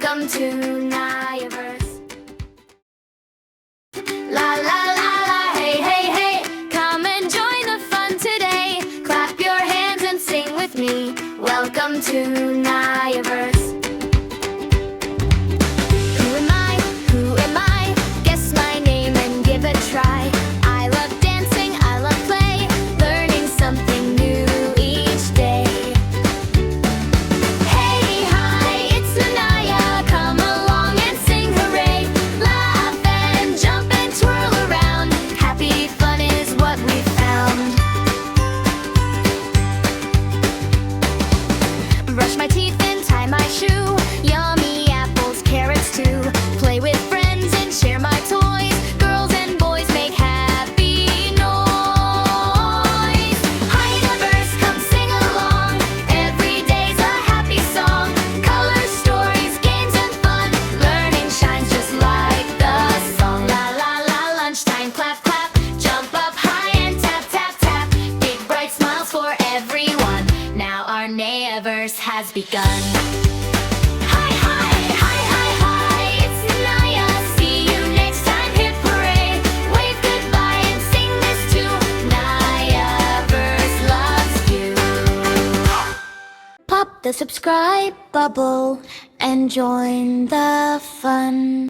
Welcome to NayaVerse. La la la la, hey hey hey, come and join the fun today. Clap your hands and sing with me. Welcome to NayaVerse. Who am I? Who am I? Guess my name and give a try. I love dancing, I love play, learning something new each day. Hey, hi, it's Naya. Come along and sing hooray. Laugh and jump and twirl around. Happy fun is what we found. Brush my teeth and tie my shoe. Yummy apples, carrots too. Play with friends and share my toys. Girls and boys make happy noise. Hi, NayaVerse, come sing along. Every day's a happy song. Colors, stories, games and fun. Learning shines just like the song. La la la, lunchtime, clap clap. Jump up high and tap tap tap. Big bright smiles for everyone. Now our NayaVerse has begun. Hi hi hi hi hi, it's Naya. See you next time. Hip hooray, wave goodbye and sing this too. NayaVerse loves you. Pop the subscribe bubble and join the fun.